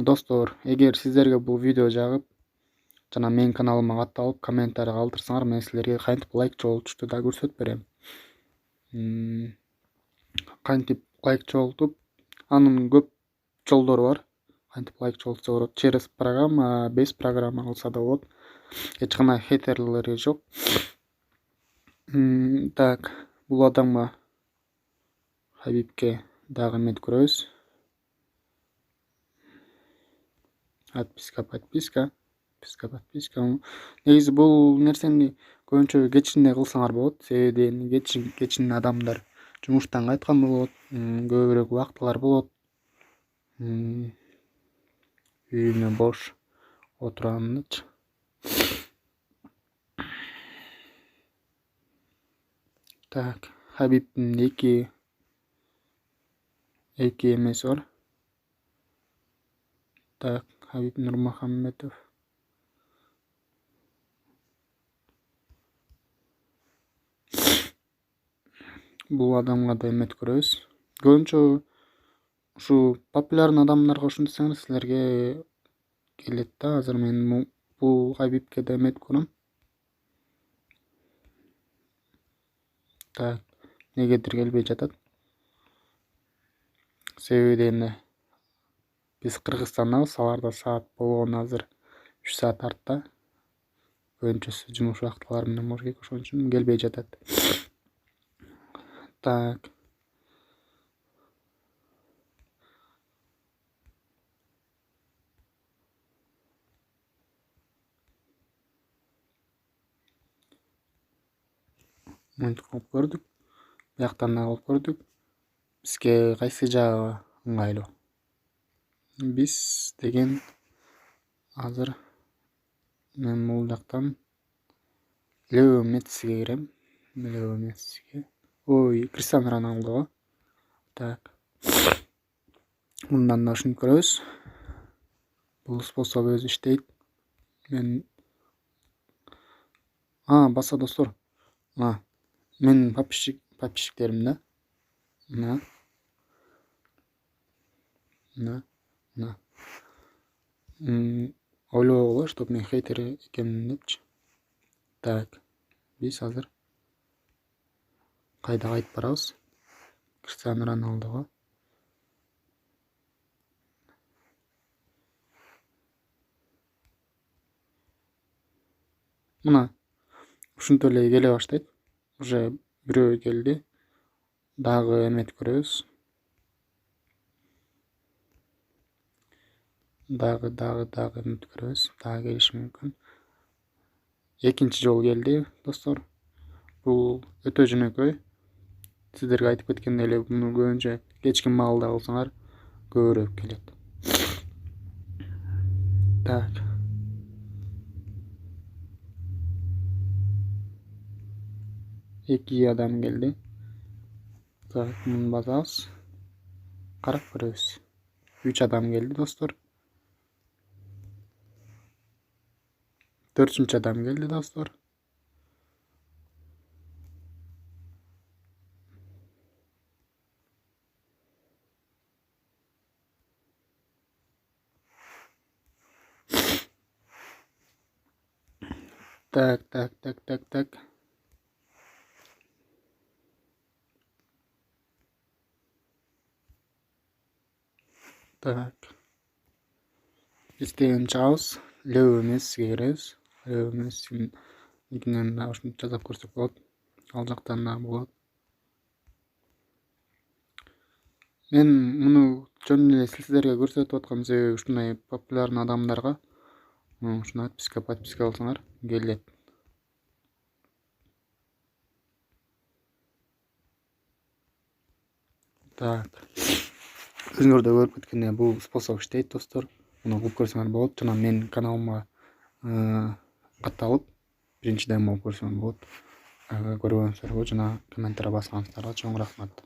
Достор, эгер сиздерге бул видео жагып, жана менин каналыма катталып, комментарий калтырсаңар, мен силерге кантип лайк чогултушту да көрсөтүп берем. Кантип лайк чогултуп, анын көп жолдору бар. Кантип лайк чогултса болот. Через программа, без программа кылса да болот. Эч кандай хейтерлери жок. Так, бул адамга Хабибке дагы эмет көрөбүз. Подписка. Негизи бул нерсени көбүнчө кечинде кылсаңар болот. Себеби кечин адамдар жумуштан кайткан болот, көбүрөөк убактылар болот. Үйүнө бош отурганычы. Так, Хабибтин эки эмеси бар. Так, Хабиб Нурмухамедов. Бул адамга да эмет көрөбүз. Көбүнчө ушу популярный адамдарга ушунтсаңар силерге келет да. Азыр мен бул Хабибке да эмет көрөм. Так, негедир келбей жатат. Себеби дегенде биз Кыргызстандабыз, аларда саат болгону азыр 3 саат артта. Көбүнчөсү жумуш убактылары менен болуш керек, ошон үчүн келбей жатат. Так. Мынтип кылып көрдүк. Бияктан да кылып көрдүк. Бизге кайсы жагы ыңгайлуу? Биз деген азыр мен бул жактан Лео Мессиге кирем. Ой, Криштиану Роналдого. Так. Мындан да ушинтип көрөбүз. Бул способ өзү иштейт. Мен баса достор. Менин подписчиктерим да. Ойлобогула, чтоб мен хейтер экенмин депчи. Так. Биз азыр кайда кайтып барабыз? Криштиану Роналдого. Мына ушинтип эле келе баштайт. Уже бирөө келди. Дагы эмет көрөбүз. Дагы эмет көрөбүз. Дагы келиши мүмкүн. Экинчи жолу келди, достор. Бул өтө жөнөкөй. Сиздерге айтып кеткендей эле, муну көбүнчө кечки маалда кылсаңар көбүрөөк келет. Так. Эки адам келди. Так, муну басабыз. Карап көрөбүз. 3 адам келди, достор. 4-үнчү адам келди, достор. Так. Так. Биз деген чыгабыз. Лео Мессиге киребиз. Лео Мессинин никинен да ушинтип жасап көрсөк болот. Ал жактан да болот. Мен муну жөн эле сиздерге көрсөтүп аткан себеби ушундай популярный адамдарга ушуну подписка кылсаңар келет. Так. Өзүңөр да көрүп кеткендей бул способ иштейт, достор. Муну кылып көрсөңөр болот. Жана менин каналыма катталып, биринчиден болуп көрсөңөр болот. Көргөнүңүздөргө жана комментарий басканыңыздарга чоң рахмат.